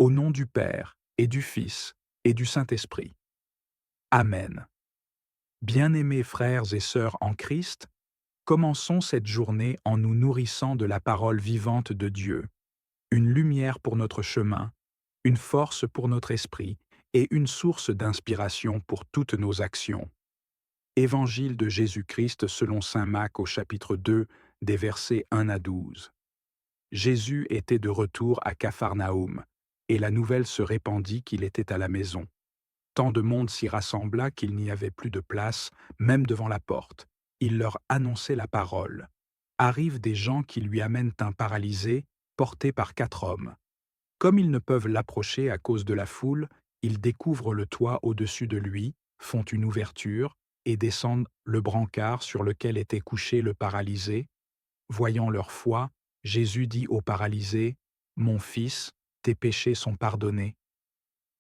Au nom du Père, et du Fils, et du Saint-Esprit. Amen. Bien-aimés frères et sœurs en Christ, commençons cette journée en nous nourrissant de la parole vivante de Dieu, une lumière pour notre chemin, une force pour notre esprit et une source d'inspiration pour toutes nos actions. Évangile de Jésus-Christ selon saint Marc au chapitre 2, des versets 1 à 12. Jésus était de retour à Capharnaüm, et la nouvelle se répandit qu'il était à la maison. Tant de monde s'y rassembla qu'il n'y avait plus de place, même devant la porte. Il leur annonçait la parole. Arrivent des gens qui lui amènent un paralysé, porté par 4 hommes. Comme ils ne peuvent l'approcher à cause de la foule, ils découvrent le toit au-dessus de lui, font une ouverture, et descendent le brancard sur lequel était couché le paralysé. Voyant leur foi, Jésus dit au paralysé, « Mon fils, tes péchés sont pardonnés. »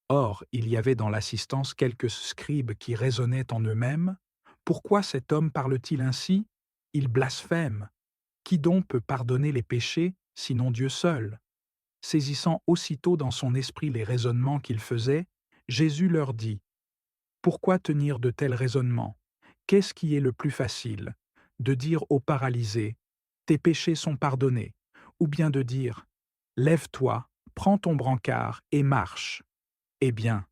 Or, il y avait dans l'assistance quelques scribes qui raisonnaient en eux-mêmes. Pourquoi cet homme parle-t-il ainsi? Il blasphème. Qui donc peut pardonner les péchés, sinon Dieu seul? Saisissant aussitôt dans son esprit les raisonnements qu'il faisait, Jésus leur dit, « Pourquoi tenir de tels raisonnements? Qu'est-ce qui est le plus facile? De dire au paralysé, « Tes péchés sont pardonnés », ou bien de dire, « Lève-toi, prends ton brancard et marche. » Eh bien,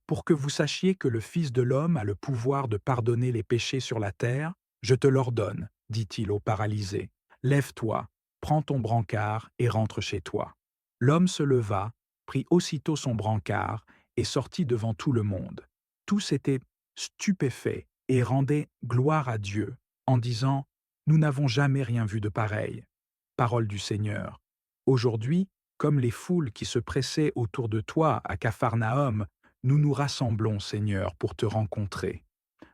pour que vous sachiez que le Fils de l'homme a le pouvoir de pardonner les péchés sur la terre, je te l'ordonne, dit-il au paralysé. Lève-toi, prends ton brancard et rentre chez toi. L'homme se leva, prit aussitôt son brancard et sortit devant tout le monde. Tous étaient stupéfaits et rendaient gloire à Dieu en disant « Nous n'avons jamais rien vu de pareil. » Parole du Seigneur. Aujourd'hui, comme les foules qui se pressaient autour de toi à Capharnaüm, nous nous rassemblons, Seigneur, pour te rencontrer.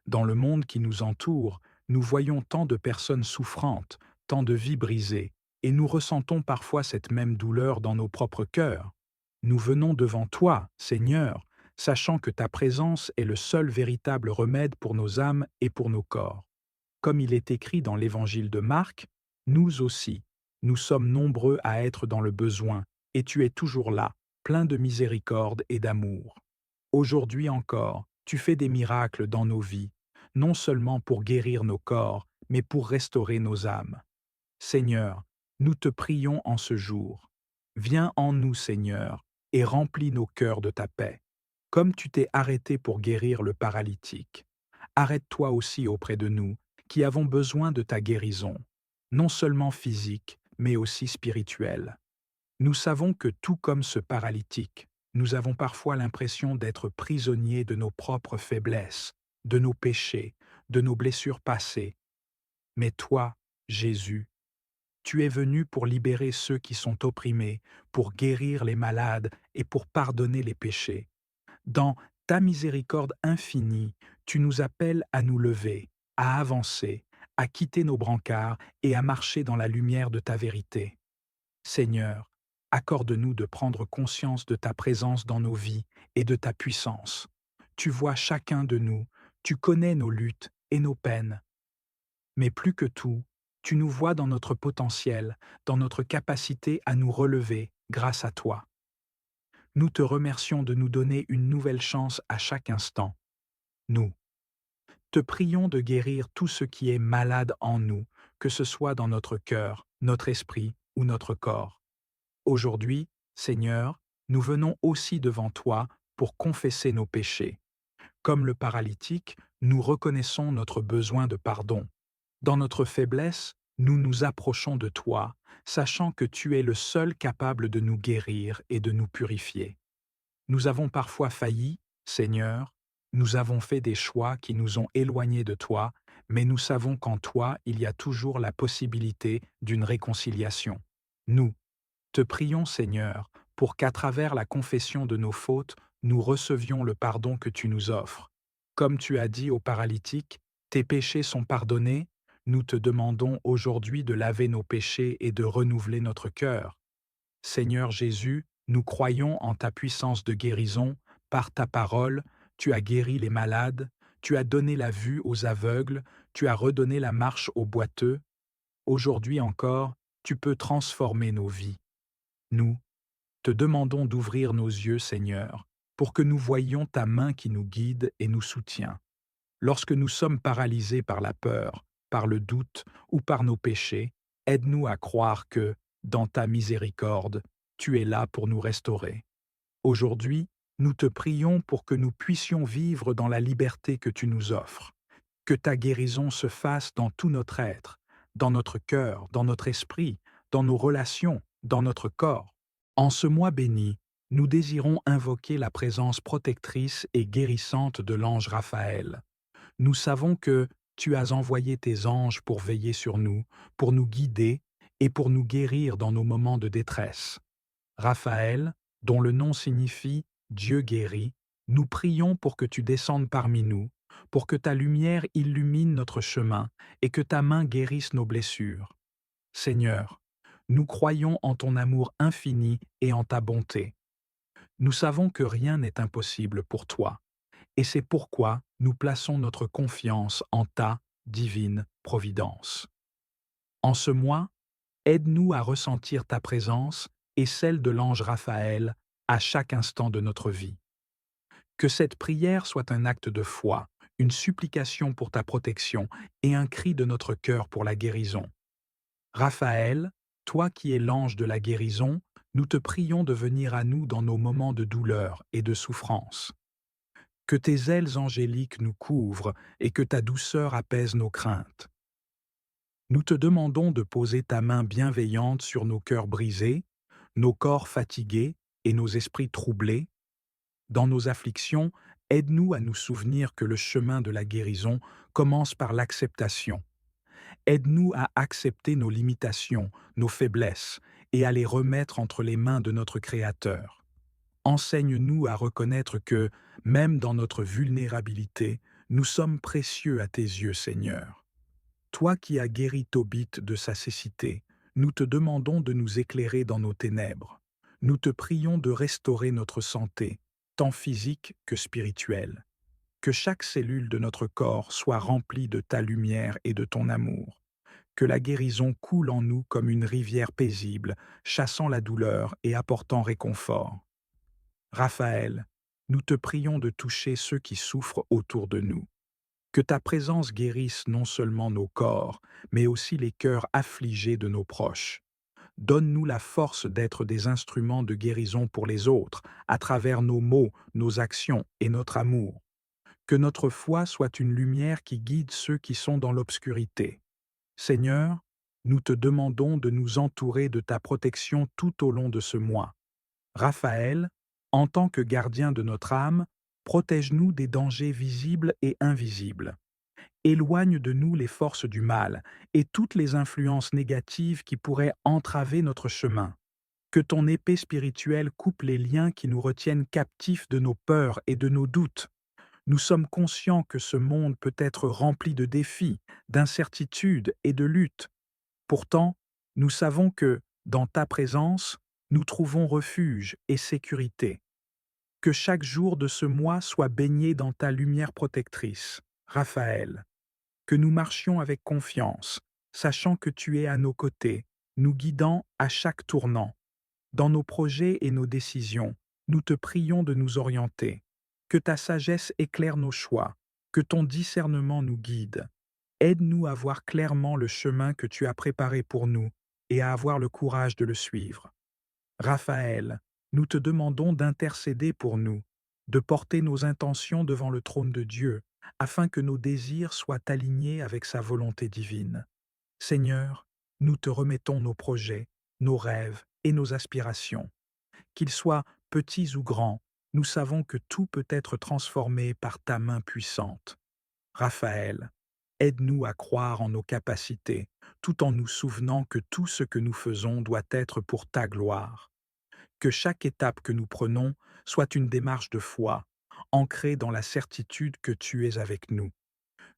Dans le monde qui nous entoure, nous voyons tant de personnes souffrantes, tant de vies brisées, et nous ressentons parfois cette même douleur dans nos propres cœurs. Nous venons devant toi, Seigneur, sachant que ta présence est le seul véritable remède pour nos âmes et pour nos corps. Comme il est écrit dans l'Évangile de Marc, nous aussi, nous sommes nombreux à être dans le besoin, et tu es toujours là, plein de miséricorde et d'amour. Aujourd'hui encore, tu fais des miracles dans nos vies, non seulement pour guérir nos corps, mais pour restaurer nos âmes. Seigneur, nous te prions en ce jour. Viens en nous, Seigneur, et remplis nos cœurs de ta paix. Comme tu t'es arrêté pour guérir le paralytique, arrête-toi aussi auprès de nous, qui avons besoin de ta guérison, non seulement physique, mais aussi spirituelle. Nous savons que tout comme ce paralytique, nous avons parfois l'impression d'être prisonniers de nos propres faiblesses, de nos péchés, de nos blessures passées. Mais toi, Jésus, tu es venu pour libérer ceux qui sont opprimés, pour guérir les malades et pour pardonner les péchés. Dans ta miséricorde infinie, tu nous appelles à nous lever, à avancer, à quitter nos brancards et à marcher dans la lumière de ta vérité. Seigneur, accorde-nous de prendre conscience de ta présence dans nos vies et de ta puissance. Tu vois chacun de nous, tu connais nos luttes et nos peines. Mais plus que tout, tu nous vois dans notre potentiel, dans notre capacité à nous relever grâce à toi. Nous te remercions de nous donner une nouvelle chance à chaque instant. Nous te prions de guérir tout ce qui est malade en nous, que ce soit dans notre cœur, notre esprit ou notre corps. Aujourd'hui, Seigneur, nous venons aussi devant toi pour confesser nos péchés. Comme le paralytique, nous reconnaissons notre besoin de pardon. Dans notre faiblesse, nous nous approchons de toi, sachant que tu es le seul capable de nous guérir et de nous purifier. Nous avons parfois failli, Seigneur, nous avons fait des choix qui nous ont éloignés de toi, mais nous savons qu'en toi il y a toujours la possibilité d'une réconciliation. Nous te prions, Seigneur, pour qu'à travers la confession de nos fautes, nous recevions le pardon que tu nous offres. Comme tu as dit au paralytique, tes péchés sont pardonnés, nous te demandons aujourd'hui de laver nos péchés et de renouveler notre cœur. Seigneur Jésus, nous croyons en ta puissance de guérison, par ta parole, tu as guéri les malades, tu as donné la vue aux aveugles, tu as redonné la marche aux boiteux. Aujourd'hui encore, tu peux transformer nos vies. Nous te demandons d'ouvrir nos yeux, Seigneur, pour que nous voyions ta main qui nous guide et nous soutient. Lorsque nous sommes paralysés par la peur, par le doute ou par nos péchés, aide-nous à croire que, dans ta miséricorde, tu es là pour nous restaurer. Aujourd'hui, nous te prions pour que nous puissions vivre dans la liberté que tu nous offres. Que ta guérison se fasse dans tout notre être, dans notre cœur, dans notre esprit, dans nos relations, dans notre corps. En ce mois béni, nous désirons invoquer la présence protectrice et guérissante de l'ange Raphaël. Nous savons que tu as envoyé tes anges pour veiller sur nous, pour nous guider et pour nous guérir dans nos moments de détresse. Raphaël, dont le nom signifie Dieu guérit, nous prions pour que tu descendes parmi nous, pour que ta lumière illumine notre chemin et que ta main guérisse nos blessures. Seigneur, nous croyons en ton amour infini et en ta bonté. Nous savons que rien n'est impossible pour toi, et c'est pourquoi nous plaçons notre confiance en ta divine providence. En ce mois, aide-nous à ressentir ta présence et celle de l'ange Raphaël à chaque instant de notre vie. Que cette prière soit un acte de foi, une supplication pour ta protection et un cri de notre cœur pour la guérison. Raphaël, toi qui es l'ange de la guérison, nous te prions de venir à nous dans nos moments de douleur et de souffrance. Que tes ailes angéliques nous couvrent et que ta douceur apaise nos craintes. Nous te demandons de poser ta main bienveillante sur nos cœurs brisés, nos corps fatigués et nos esprits troublés. Dans nos afflictions, aide-nous à nous souvenir que le chemin de la guérison commence par l'acceptation. Aide-nous à accepter nos limitations, nos faiblesses, et à les remettre entre les mains de notre Créateur. Enseigne-nous à reconnaître que, même dans notre vulnérabilité, nous sommes précieux à tes yeux, Seigneur. Toi qui as guéri Tobit de sa cécité, nous te demandons de nous éclairer dans nos ténèbres. Nous te prions de restaurer notre santé, tant physique que spirituelle. Que chaque cellule de notre corps soit remplie de ta lumière et de ton amour. Que la guérison coule en nous comme une rivière paisible, chassant la douleur et apportant réconfort. Raphaël, nous te prions de toucher ceux qui souffrent autour de nous. Que ta présence guérisse non seulement nos corps, mais aussi les cœurs affligés de nos proches. Donne-nous la force d'être des instruments de guérison pour les autres, à travers nos mots, nos actions et notre amour. Que notre foi soit une lumière qui guide ceux qui sont dans l'obscurité. Seigneur, nous te demandons de nous entourer de ta protection tout au long de ce mois. Raphaël, en tant que gardien de notre âme, protège-nous des dangers visibles et invisibles. Éloigne de nous les forces du mal et toutes les influences négatives qui pourraient entraver notre chemin. Que ton épée spirituelle coupe les liens qui nous retiennent captifs de nos peurs et de nos doutes. Nous sommes conscients que ce monde peut être rempli de défis, d'incertitudes et de luttes. Pourtant, nous savons que, dans ta présence, nous trouvons refuge et sécurité. Que chaque jour de ce mois soit baigné dans ta lumière protectrice, Raphaël. Que nous marchions avec confiance, sachant que tu es à nos côtés, nous guidant à chaque tournant. Dans nos projets et nos décisions, nous te prions de nous orienter. Que ta sagesse éclaire nos choix, que ton discernement nous guide. Aide-nous à voir clairement le chemin que tu as préparé pour nous et à avoir le courage de le suivre. Raphaël, nous te demandons d'intercéder pour nous, de porter nos intentions devant le trône de Dieu, afin que nos désirs soient alignés avec sa volonté divine. Seigneur, nous te remettons nos projets, nos rêves et nos aspirations. Qu'ils soient petits ou grands, nous savons que tout peut être transformé par ta main puissante. Raphaël, aide-nous à croire en nos capacités, tout en nous souvenant que tout ce que nous faisons doit être pour ta gloire. Que chaque étape que nous prenons soit une démarche de foi, ancrée dans la certitude que tu es avec nous.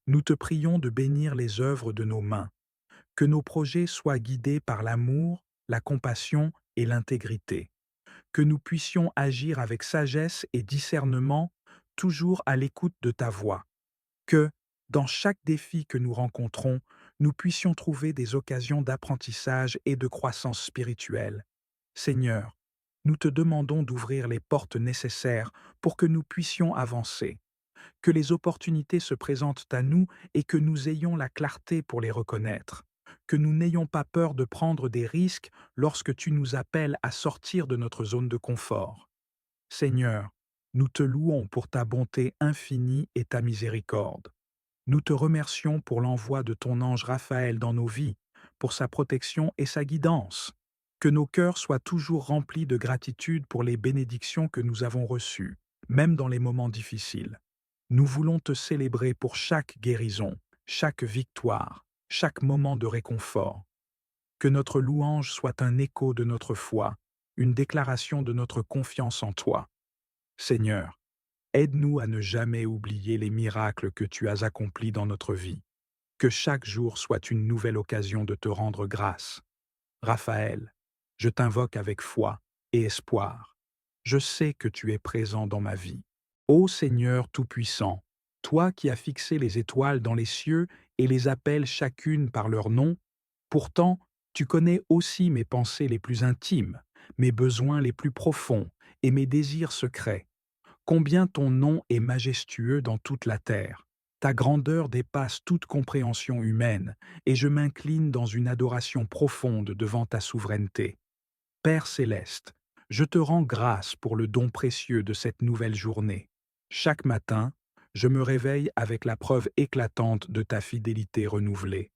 Nous te prions de bénir les œuvres de nos mains, que nos projets soient guidés par l'amour, la compassion et l'intégrité, que nous puissions agir avec sagesse et discernement, toujours à l'écoute de ta voix, que, dans chaque défi que nous rencontrons, nous puissions trouver des occasions d'apprentissage et de croissance spirituelle. Seigneur, Nous te demandons d'ouvrir les portes nécessaires pour que nous puissions avancer, que les opportunités se présentent à nous et que nous ayons la clarté pour les reconnaître, que nous n'ayons pas peur de prendre des risques lorsque tu nous appelles à sortir de notre zone de confort. Seigneur, nous te louons pour ta bonté infinie et ta miséricorde. Nous te remercions pour l'envoi de ton ange Raphaël dans nos vies, pour sa protection et sa guidance. Que nos cœurs soient toujours remplis de gratitude pour les bénédictions que nous avons reçues, même dans les moments difficiles. Nous voulons te célébrer pour chaque guérison, chaque victoire, chaque moment de réconfort. Que notre louange soit un écho de notre foi, une déclaration de notre confiance en toi. Seigneur, aide-nous à ne jamais oublier les miracles que tu as accomplis dans notre vie. Que chaque jour soit une nouvelle occasion de te rendre grâce. Raphaël, je t'invoque avec foi et espoir. Je sais que tu es présent dans ma vie. Ô Seigneur Tout-Puissant, toi qui as fixé les étoiles dans les cieux et les appelles chacune par leur nom, pourtant tu connais aussi mes pensées les plus intimes, mes besoins les plus profonds et mes désirs secrets. Combien ton nom est majestueux dans toute la terre. Ta grandeur dépasse toute compréhension humaine, et je m'incline dans une adoration profonde devant ta souveraineté. Père céleste, je te rends grâce pour le don précieux de cette nouvelle journée. Chaque matin, je me réveille avec la preuve éclatante de ta fidélité renouvelée.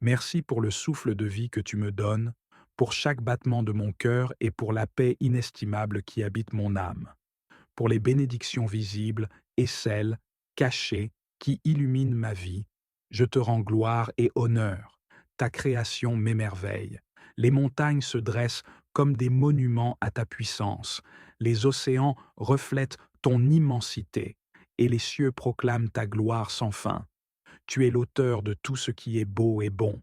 Merci pour le souffle de vie que tu me donnes, pour chaque battement de mon cœur et pour la paix inestimable qui habite mon âme, pour les bénédictions visibles et celles, cachées, qui illuminent ma vie. Je te rends gloire et honneur. Ta création m'émerveille. Les montagnes se dressent comme des monuments à ta puissance. Les océans reflètent ton immensité, et les cieux proclament ta gloire sans fin. Tu es l'auteur de tout ce qui est beau et bon.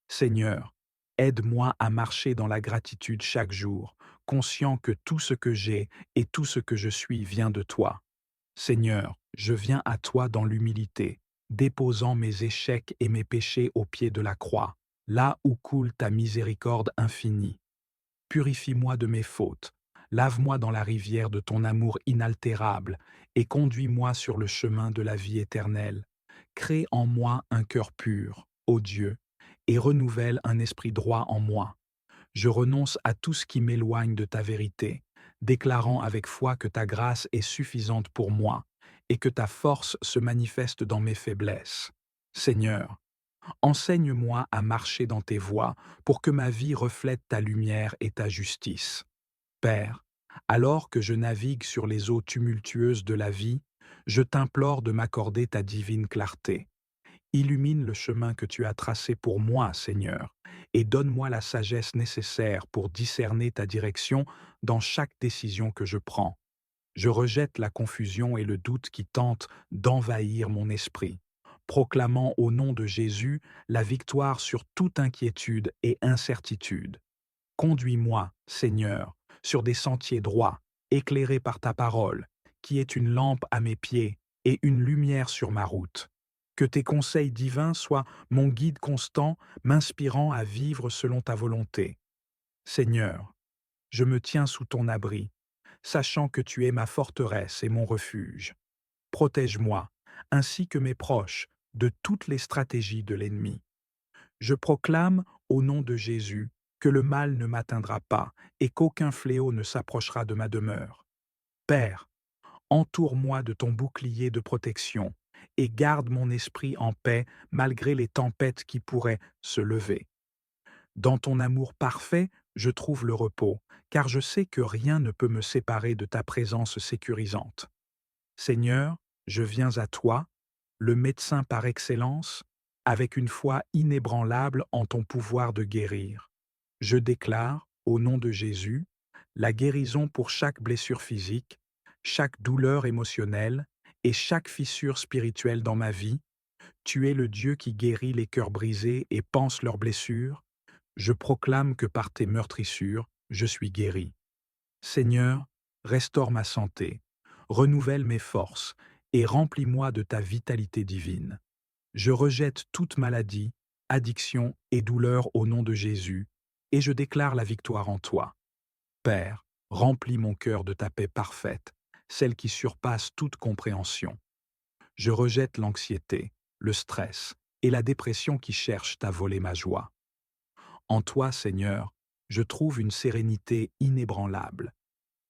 Seigneur, aide-moi à marcher dans la gratitude chaque jour, conscient que tout ce que j'ai et tout ce que je suis vient de toi. Seigneur, je viens à toi dans l'humilité, déposant mes échecs et mes péchés au pied de la croix, là où coule ta miséricorde infinie. Purifie-moi de mes fautes, lave-moi dans la rivière de ton amour inaltérable et conduis-moi sur le chemin de la vie éternelle. Crée en moi un cœur pur, ô Dieu, et renouvelle un esprit droit en moi. Je renonce à tout ce qui m'éloigne de ta vérité, déclarant avec foi que ta grâce est suffisante pour moi et que ta force se manifeste dans mes faiblesses. Seigneur, enseigne-moi à marcher dans tes voies pour que ma vie reflète ta lumière et ta justice. Père, alors que je navigue sur les eaux tumultueuses de la vie, je t'implore de m'accorder ta divine clarté. Illumine le chemin que tu as tracé pour moi, Seigneur, et donne-moi la sagesse nécessaire pour discerner ta direction dans chaque décision que je prends. Je rejette la confusion et le doute qui tentent d'envahir mon esprit, proclamant au nom de Jésus la victoire sur toute inquiétude et incertitude. Conduis-moi, Seigneur, sur des sentiers droits, éclairés par ta parole, qui est une lampe à mes pieds et une lumière sur ma route. Que tes conseils divins soient mon guide constant, m'inspirant à vivre selon ta volonté. Seigneur, je me tiens sous ton abri, sachant que tu es ma forteresse et mon refuge. Protège-moi, ainsi que mes proches, de toutes les stratégies de l'ennemi. Je proclame, au nom de Jésus, que le mal ne m'atteindra pas et qu'aucun fléau ne s'approchera de ma demeure. Père, entoure-moi de ton bouclier de protection et garde mon esprit en paix malgré les tempêtes qui pourraient se lever. Dans ton amour parfait, je trouve le repos, car je sais que rien ne peut me séparer de ta présence sécurisante. Seigneur, je viens à toi, le médecin par excellence, avec une foi inébranlable en ton pouvoir de guérir. Je déclare, au nom de Jésus, la guérison pour chaque blessure physique, chaque douleur émotionnelle et chaque fissure spirituelle dans ma vie. Tu es le Dieu qui guérit les cœurs brisés et panse leurs blessures. Je proclame que par tes meurtrissures, je suis guéri. Seigneur, restaure ma santé, renouvelle mes forces et remplis-moi de ta vitalité divine. Je rejette toute maladie, addiction et douleur au nom de Jésus, et je déclare la victoire en toi. Père, Remplis mon cœur de ta paix parfaite, celle qui surpasse toute compréhension. Je rejette l'anxiété, le stress et la dépression qui cherchent à voler ma joie. En toi, Seigneur, je trouve une sérénité inébranlable.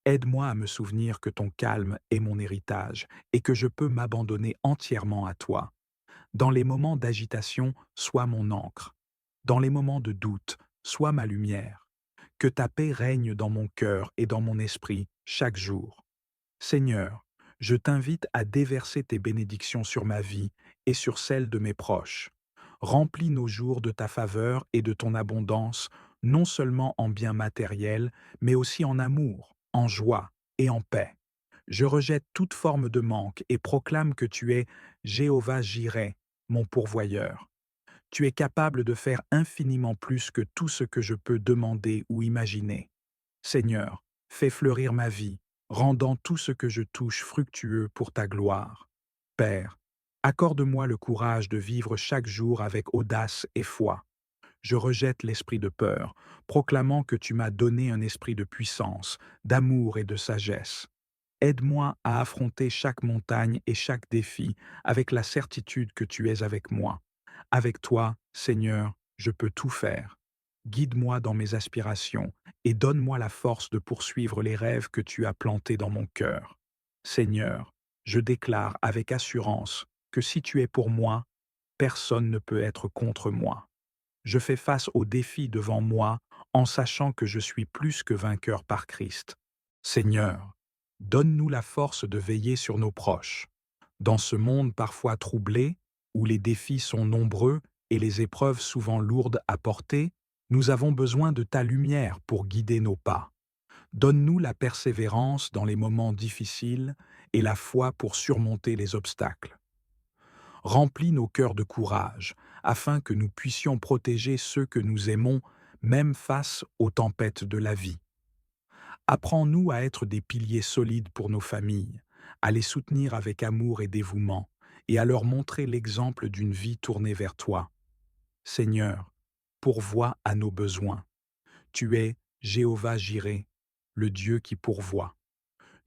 Aide-moi à me souvenir que ton calme est mon héritage et que je peux m'abandonner entièrement à toi. Dans les moments d'agitation, sois mon ancre. Dans les moments de doute, sois ma lumière. Que ta paix règne dans mon cœur et dans mon esprit chaque jour. Seigneur, je t'invite à déverser tes bénédictions sur ma vie et sur celle de mes proches. Remplis nos jours de ta faveur et de ton abondance, non seulement en biens matériels, mais aussi en amour, en joie et en paix. Je rejette toute forme de manque et proclame que tu es Jéhovah Jireh, mon pourvoyeur. Tu es capable de faire infiniment plus que tout ce que je peux demander ou imaginer. Seigneur, fais fleurir ma vie, rendant tout ce que je touche fructueux pour ta gloire. Père, accorde-moi le courage de vivre chaque jour avec audace et foi. Je rejette l'esprit de peur, proclamant que tu m'as donné un esprit de puissance, d'amour et de sagesse. Aide-moi à affronter chaque montagne et chaque défi avec la certitude que tu es avec moi. Avec toi, Seigneur, je peux tout faire. Guide-moi dans mes aspirations et donne-moi la force de poursuivre les rêves que tu as plantés dans mon cœur. Seigneur, je déclare avec assurance que si tu es pour moi, personne ne peut être contre moi. Je fais face aux défis devant moi en sachant que je suis plus que vainqueur par Christ. Seigneur, donne-nous la force de veiller sur nos proches. Dans ce monde parfois troublé, où les défis sont nombreux et les épreuves souvent lourdes à porter, nous avons besoin de ta lumière pour guider nos pas. Donne-nous la persévérance dans les moments difficiles et la foi pour surmonter les obstacles. Remplis nos cœurs de courage, afin que nous puissions protéger ceux que nous aimons, même face aux tempêtes de la vie. Apprends-nous à être des piliers solides pour nos familles, à les soutenir avec amour et dévouement, et à leur montrer l'exemple d'une vie tournée vers toi. Seigneur, pourvois à nos besoins. Tu es Jéhovah Jireh, le Dieu qui pourvoit.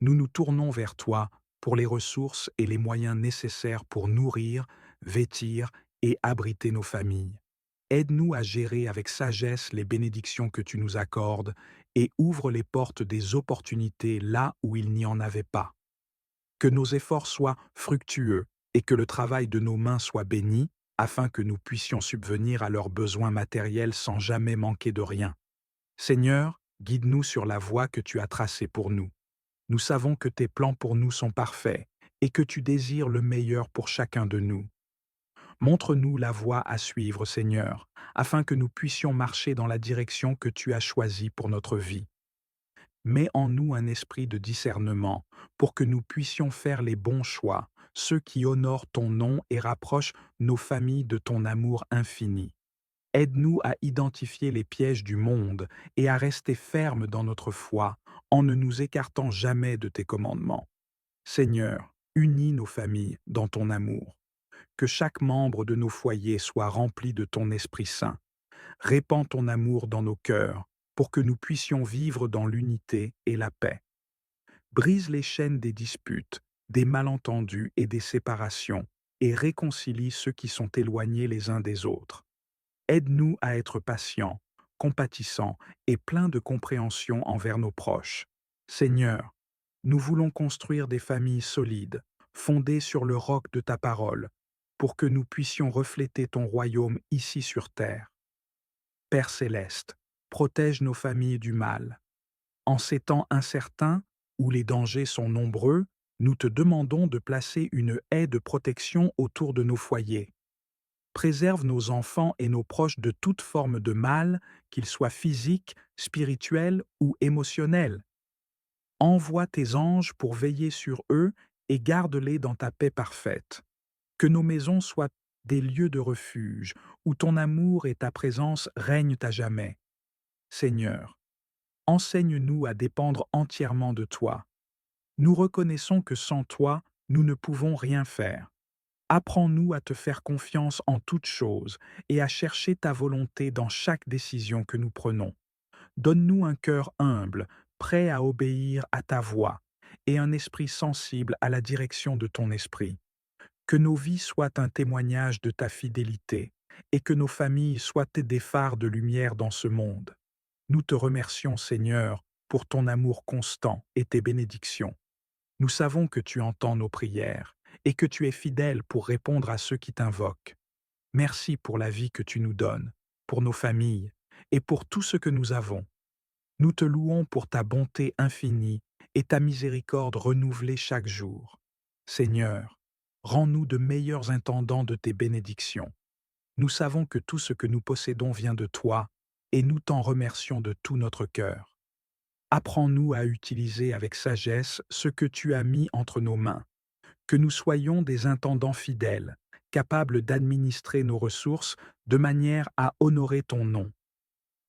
Nous nous tournons vers toi pour les ressources et les moyens nécessaires pour nourrir, vêtir et abriter nos familles. Aide-nous à gérer avec sagesse les bénédictions que tu nous accordes et ouvre les portes des opportunités là où il n'y en avait pas. Que nos efforts soient fructueux et que le travail de nos mains soit béni, afin que nous puissions subvenir à leurs besoins matériels sans jamais manquer de rien. Seigneur, guide-nous sur la voie que tu as tracée pour nous. Nous savons que tes plans pour nous sont parfaits et que tu désires le meilleur pour chacun de nous. Montre-nous la voie à suivre, Seigneur, afin que nous puissions marcher dans la direction que tu as choisie pour notre vie. Mets en nous un esprit de discernement pour que nous puissions faire les bons choix, ceux qui honorent ton nom et rapprochent nos familles de ton amour infini. Aide-nous à identifier les pièges du monde et à rester fermes dans notre foi en ne nous écartant jamais de tes commandements. Seigneur, unis nos familles dans ton amour. Que chaque membre de nos foyers soit rempli de ton Esprit Saint. Répands ton amour dans nos cœurs pour que nous puissions vivre dans l'unité et la paix. Brise les chaînes des disputes, des malentendus et des séparations et réconcilie ceux qui sont éloignés les uns des autres. Aide-nous à être patients, compatissants et pleins de compréhension envers nos proches. Seigneur, nous voulons construire des familles solides, fondées sur le roc de ta parole, pour que nous puissions refléter ton royaume ici sur terre. Père céleste, protège nos familles du mal. En ces temps incertains, où les dangers sont nombreux, nous te demandons de placer une haie de protection autour de nos foyers. Préserve nos enfants et nos proches de toute forme de mal, qu'il soit physique, spirituel ou émotionnel. Envoie tes anges pour veiller sur eux et garde-les dans ta paix parfaite. Que nos maisons soient des lieux de refuge, où ton amour et ta présence règnent à jamais. Seigneur, enseigne-nous à dépendre entièrement de toi. Nous reconnaissons que sans toi, nous ne pouvons rien faire. Apprends-nous à te faire confiance en toutes choses et à chercher ta volonté dans chaque décision que nous prenons. Donne-nous un cœur humble, prêts à obéir à ta voix, et un esprit sensible à la direction de ton esprit. Que nos vies soient un témoignage de ta fidélité, et que nos familles soient des phares de lumière dans ce monde. Nous te remercions, Seigneur, pour ton amour constant et tes bénédictions. Nous savons que tu entends nos prières, et que tu es fidèle pour répondre à ceux qui t'invoquent. Merci pour la vie que tu nous donnes, pour nos familles, et pour tout ce que nous avons. Nous te louons pour ta bonté infinie et ta miséricorde renouvelée chaque jour. Seigneur, rends-nous de meilleurs intendants de tes bénédictions. Nous savons que tout ce que nous possédons vient de toi, et nous t'en remercions de tout notre cœur. Apprends-nous à utiliser avec sagesse ce que tu as mis entre nos mains, que nous soyons des intendants fidèles, capables d'administrer nos ressources de manière à honorer ton nom.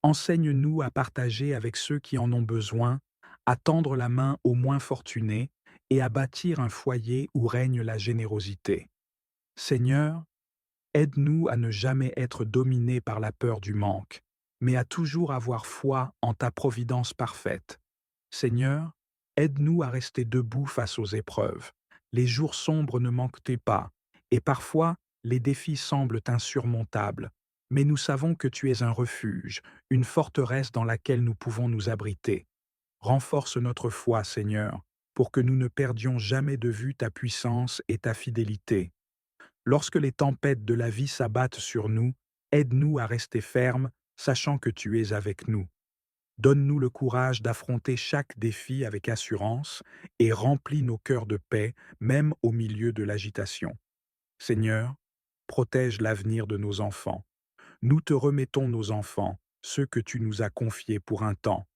Enseigne-nous à partager avec ceux qui en ont besoin, à tendre la main aux moins fortunés et à bâtir un foyer où règne la générosité. Seigneur, aide-nous à ne jamais être dominés par la peur du manque, mais à toujours avoir foi en ta providence parfaite. Seigneur, aide-nous à rester debout face aux épreuves. Les jours sombres ne manquent pas, et parfois les défis semblent insurmontables, mais nous savons que tu es un refuge, une forteresse dans laquelle nous pouvons nous abriter. Renforce notre foi, Seigneur, pour que nous ne perdions jamais de vue ta puissance et ta fidélité. Lorsque les tempêtes de la vie s'abattent sur nous, aide-nous à rester fermes, sachant que tu es avec nous. Donne-nous le courage d'affronter chaque défi avec assurance et remplis nos cœurs de paix, même au milieu de l'agitation. Seigneur, protège l'avenir de nos enfants. Nous te remettons nos enfants, ceux que tu nous as confiés pour un temps.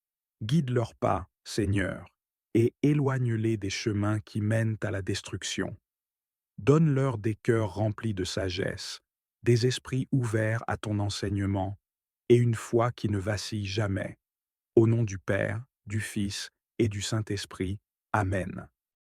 Guide leurs pas, Seigneur, et éloigne-les des chemins qui mènent à la destruction. Donne-leur des cœurs remplis de sagesse, des esprits ouverts à ton enseignement, et une foi qui ne vacille jamais. Au nom du Père, du Fils et du Saint-Esprit. Amen.